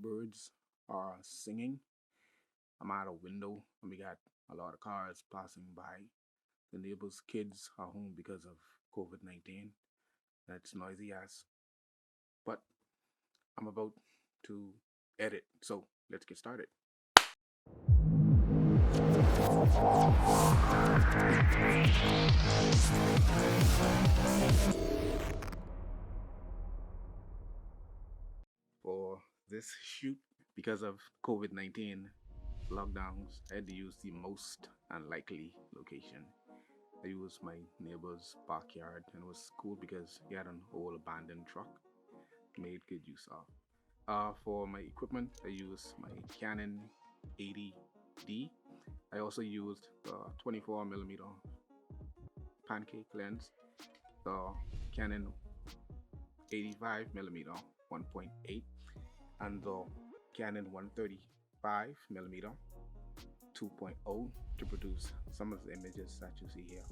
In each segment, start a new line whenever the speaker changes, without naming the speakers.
birds are singing. I'm at a window and we got a lot of cars passing by. The neighbors' kids are home because of COVID-19. That's noisy as. But I'm about to edit, so let's get started. For this shoot, because of COVID-19 lockdowns, I had to use the most unlikely location. I used my neighbor's backyard, and it was cool because he had an old abandoned truck. Made good use of. For my equipment, I used my Canon 80D. I also used the 24mm pancake lens, the Canon 85mm 1.8, and the Canon 135mm 2.0 to produce some of the images that you see here.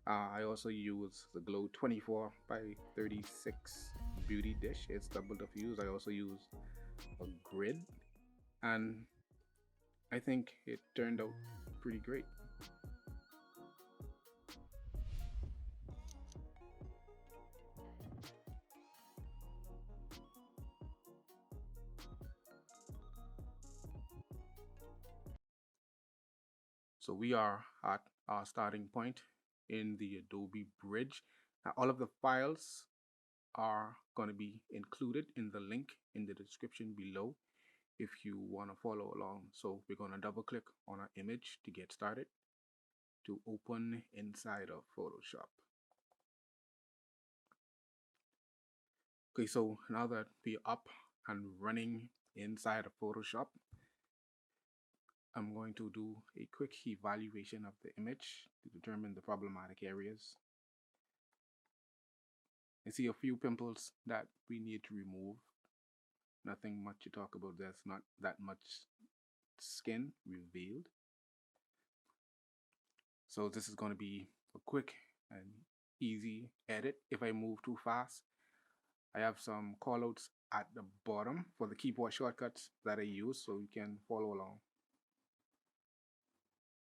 I also use the Glow 24 by 36 beauty dish. It's double the fuse. I also use a grid, and I think it turned out pretty great. So we are at our starting point in the Adobe Bridge. Now, all of the files are going to be included in the link in the description below if you want to follow along. So we're going to double click on our image to get started to open inside of Photoshop. Okay, so now that we're up and running inside of Photoshop, I'm going to do a quick evaluation of the image to determine the problematic areas. I see a few pimples that we need to remove. Nothing much to talk about. There's not that much skin revealed. So this is going to be a quick and easy edit. If I move too fast, I have some callouts at the bottom for the keyboard shortcuts that I use so you can follow along.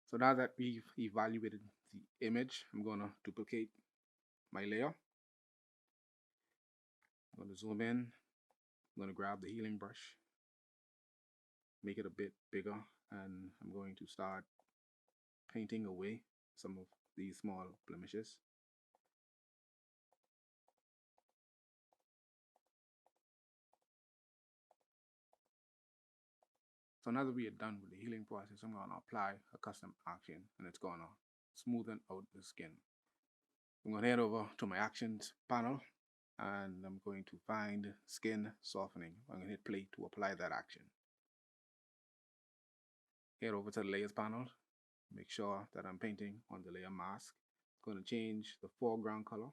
So now that we've evaluated the image, I'm going to duplicate my layer. I'm going to zoom in. I'm going to grab the healing brush, make it a bit bigger, and I'm going to start painting away some of these small blemishes. So now that we are done with the healing process, I'm going to apply a custom action, and it's going to smoothen out the skin. I'm going to head over to my actions panel, and I'm going to find skin softening. I'm going to hit play to apply that action. Head over to the layers panel, make sure that I'm painting on the layer mask. I'm going to change the foreground color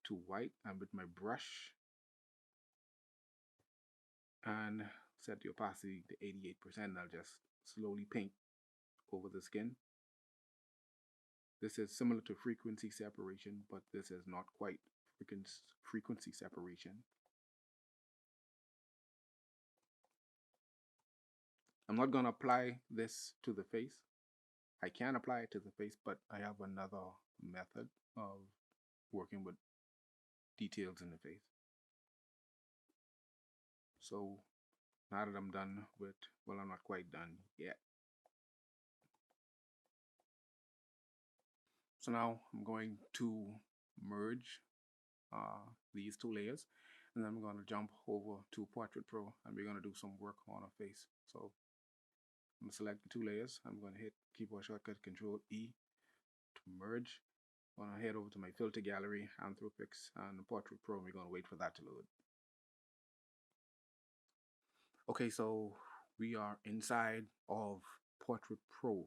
to white, and with my brush, and set the opacity to 88%. I'll just slowly paint over the skin. This is similar to frequency separation, but this is not quite frequency separation. I'm not going to apply this to the face. I can apply it to the face, but I have another method of working with details in the face. So now that I'm done with, well, I'm not quite done yet. So now I'm going to merge these two layers, and then I'm going to jump over to Portrait Pro, and we're going to do some work on our face. So I'm going to select the two layers. I'm going to hit keyboard shortcut Control E to merge. I'm going to head over to my filter gallery, Anthropics, and Portrait Pro, and we're going to wait for that to load. Okay, so we are inside of Portrait Pro,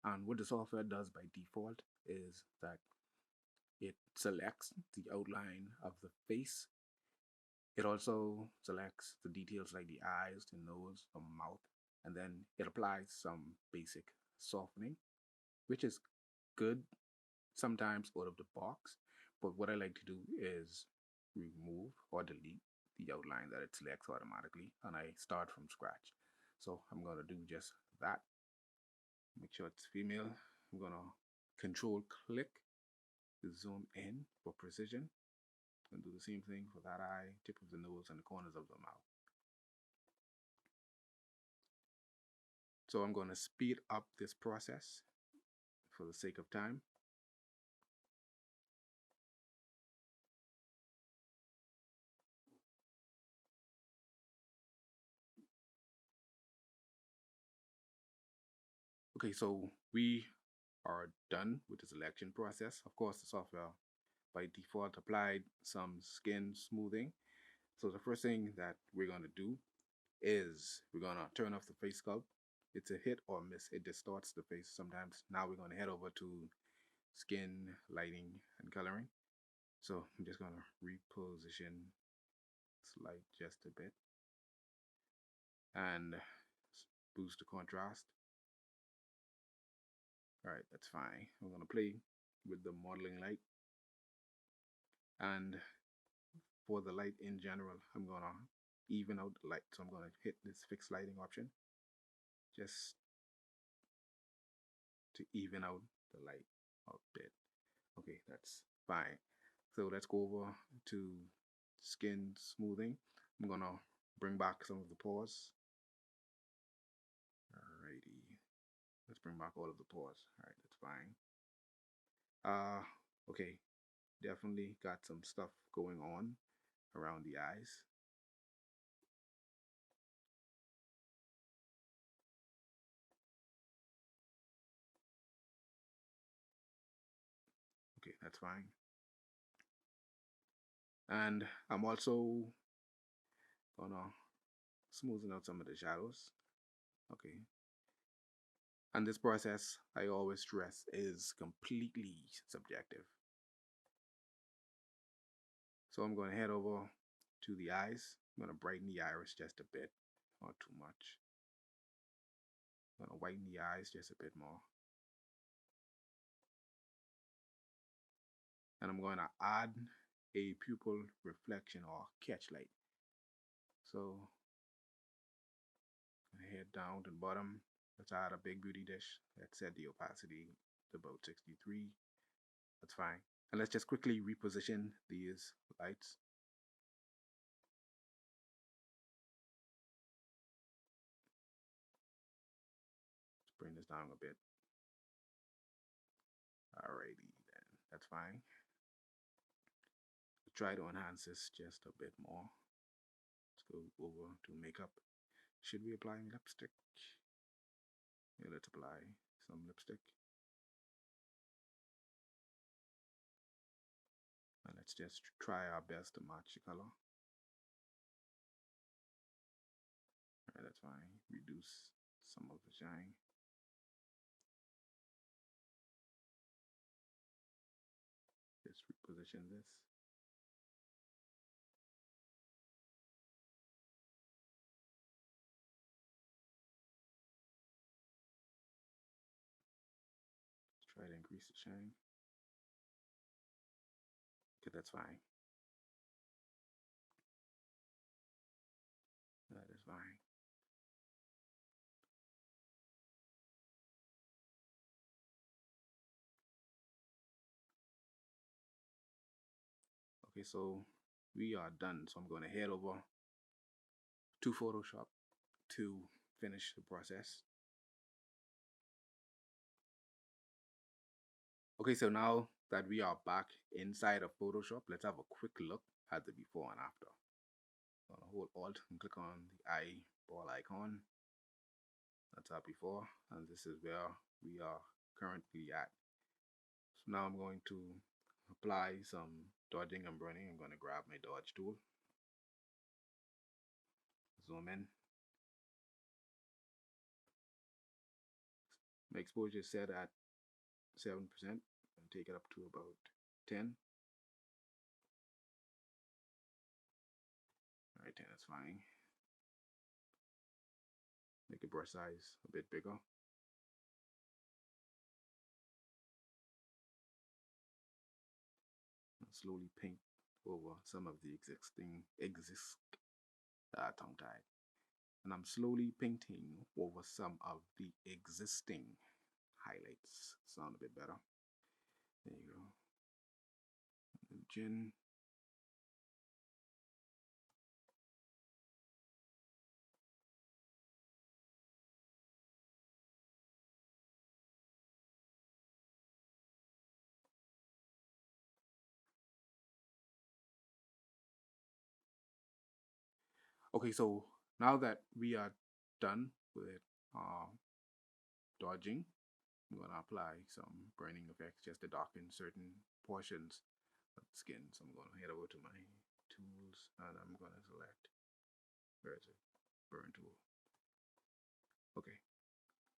and what the software does by default is that it selects the outline of the face. It also selects the details like the eyes, the nose, the mouth, and then it applies some basic softening, which is good sometimes out of the box. But what I like to do is remove or delete the outline that it selects automatically, and I start from scratch. So I'm going to do just that. Make sure it's female. I'm going to control click to zoom in for precision, and do the same thing for that eye, tip of the nose, and the corners of the mouth. So I'm going to speed up this process for the sake of time. Okay, so we are done with the selection process. Of course, the software by default applied some skin smoothing. So the first thing that we're going to do is we're going to turn off the face sculpt. It's a hit or miss. It distorts the face sometimes. Now we're going to head over to skin lighting and coloring. So I'm just going to reposition light just a bit and boost the contrast. All right, that's fine. I'm going to play with the modeling light. And for the light in general, I'm going to even out the light. So I'm going to hit this fixed lighting option just to even out the light a bit. Okay, that's fine. So let's go over to skin smoothing. I'm going to bring back some of the pores. Alrighty. Let's bring back all of the pores. All right, that's fine. Okay, definitely got some stuff going on around the eyes. Okay, that's fine. And I'm also gonna smoothen out some of the shadows. Okay. And this process, I always stress, is completely subjective. So I'm going to head over to the eyes. I'm going to brighten the iris just a bit, not too much. I'm going to whiten the eyes just a bit more. And I'm going to add a pupil reflection or catch light. So head down to the bottom. Let's add a big beauty dish. Let's set the opacity to about 63. That's fine. And let's just quickly reposition these lights. Let's bring this down a bit. Alrighty then, that's fine. Try to enhance this just a bit more. Let's go over to makeup. Should we apply lipstick? Yeah, let's apply some lipstick. And let's just try our best to match the color. Alright, that's fine. Reduce some of the shine. Just reposition this. Let's try to increase the shine. Okay, that's fine. That is fine. Okay, so we are done. So I'm going to head over to Photoshop to finish the process. Okay, so now that we are back inside of Photoshop, let's have a quick look at the before and after. I'm gonna hold Alt and click on the eyeball icon. That's our before, and this is where we are currently at. So now I'm going to apply some dodging and burning. I'm going to grab my dodge tool, zoom in. My exposure is set at 7%, and take it up to about 10. All right, 10 is fine. Make the brush size a bit bigger. slowly paint over some of the tongue tied. And I'm slowly painting over some of the existing highlights. Sound a bit better. There you go. And chin. Okay, so now that we are done with uh, dodging, I'm going to apply some burning effects just to darken certain portions of the skin. So I'm going to head over to my tools and I'm going to select, where is it? Burn tool. Okay,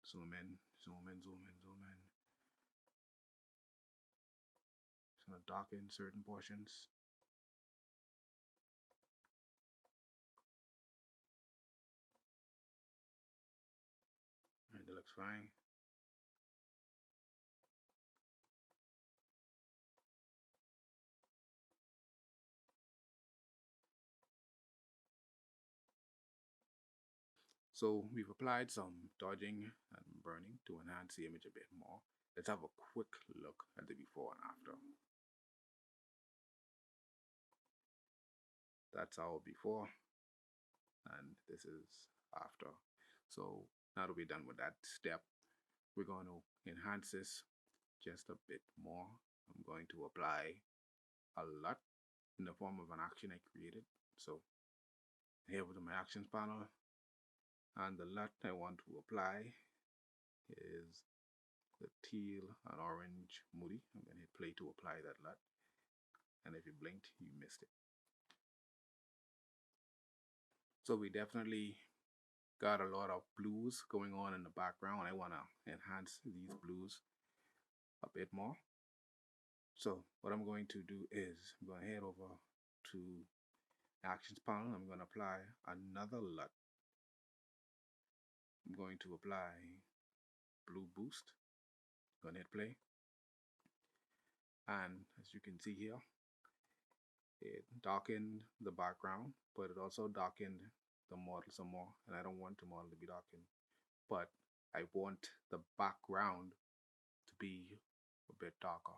zoom in, zoom in, zoom in, zoom in. Just going to darken certain portions. And it looks fine. So we've applied some dodging and burning to enhance the image a bit more. Let's have a quick look at the before and after. That's our before, and this is after. So now that we're done with that step, we're going to enhance this just a bit more. I'm going to apply a LUT in the form of an action I created. So here with my actions panel, and the LUT I want to apply is the teal and orange moody. I'm going to hit play to apply that LUT, and if you blinked, you missed it. So we definitely got a lot of blues going on in the background. I want to enhance these blues a bit more. So what I'm going to do is I'm going to head over to actions panel. I'm going to apply another LUT. I'm going to apply blue boost. I'm going to hit play. And as you can see here, it darkened the background, but it also darkened the model some more. And I don't want the model to be darkened, but I want the background to be a bit darker.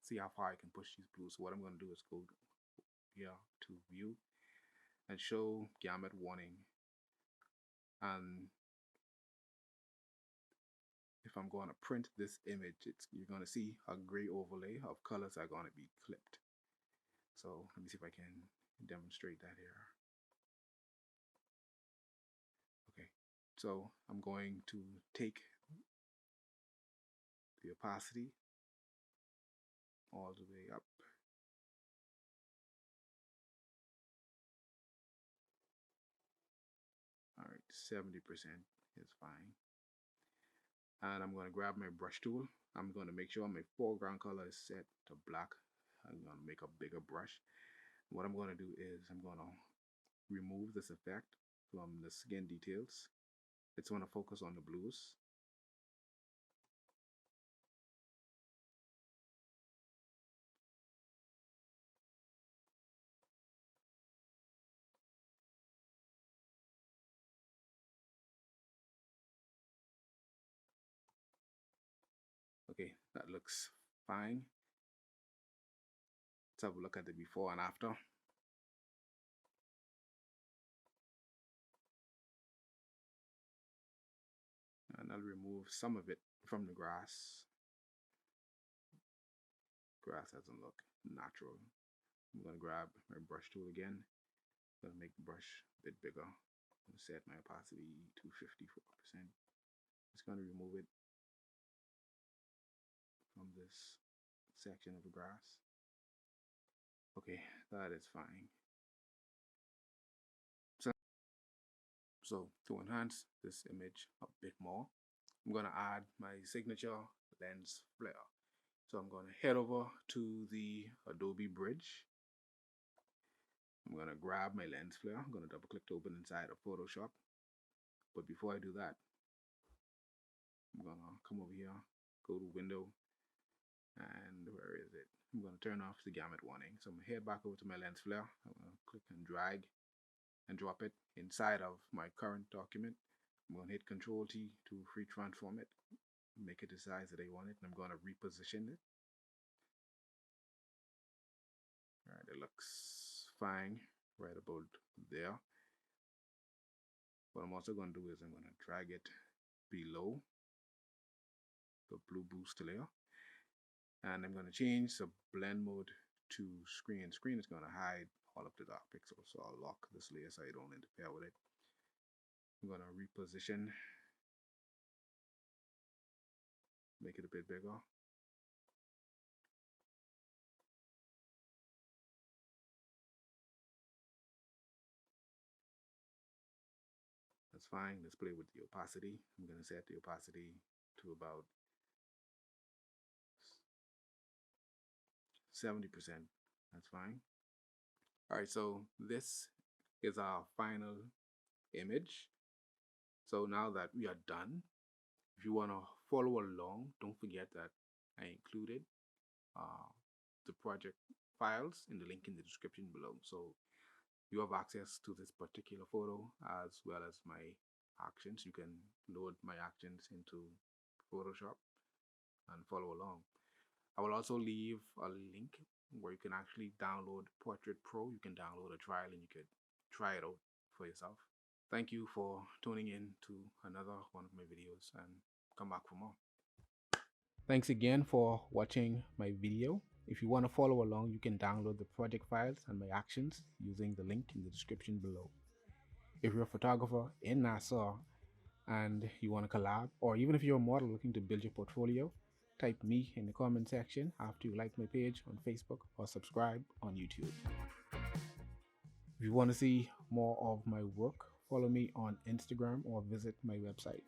See how far I can push these blues. So what I'm going to do is go here to view and show gamut warning. And if I'm going to print this image, you're going to see a gray overlay of colors are going to be clipped. So let me see if I can demonstrate that here. Okay, so I'm going to take the opacity all the way up. All right, 70% is fine. And I'm going to grab my brush tool. I'm going to make sure my foreground color is set to black. I'm going to make a bigger brush. What I'm going to do is I'm going to remove this effect from the skin details. It's going to focus on the blues. Okay, that looks fine. Let's have a look at the before and after. And I'll remove some of it from the grass. Grass doesn't look natural. I'm going to grab my brush tool again. I'm going to make the brush a bit bigger. I'm going to set my opacity to 54%. Just going to remove it from this section of the grass. Okay, that is fine. So to enhance this image a bit more, I'm going to add my signature lens flare. So I'm going to head over to the Adobe Bridge. I'm going to grab my lens flare. I'm going to double click to open inside of Photoshop. But before I do that, I'm going to come over here, go to Window, and where is it? I'm going to turn off the gamut warning. So I'm going to head back over to my lens flare. I'm going to click and drag and drop it inside of my current document. I'm going to hit Control T to free transform it, make it the size that I want it, and I'm going to reposition it. All right, it looks fine right about there. What I'm also going to do is I'm going to drag it below the blue boost layer, and I'm going to change the blend mode to screen. Screen is going to hide all of the dark pixels, so I'll lock this layer so I don't interfere with it. I'm going to reposition, make it a bit bigger. That's fine. Let's play with the opacity. I'm going to set the opacity to about 70%. That's fine. All right, so this is our final image. So now that we are done, if you want to follow along, don't forget that I included the project files in the link in the description below. So you have access to this particular photo as well as my actions. You can load my actions into Photoshop and follow along. I will also leave a link where you can actually download Portrait Pro. You can download a trial and you could try it out for yourself. Thank you for tuning in to another one of my videos, and come back for more. Thanks again for watching my video. If you want to follow along, you can download the project files and my actions using the link in the description below. If you're a photographer in Nassau and you want to collab, or even if you're a model looking to build your portfolio, type me in the comment section after you like my page on Facebook or subscribe on YouTube. If you want to see more of my work, follow me on Instagram or visit my website.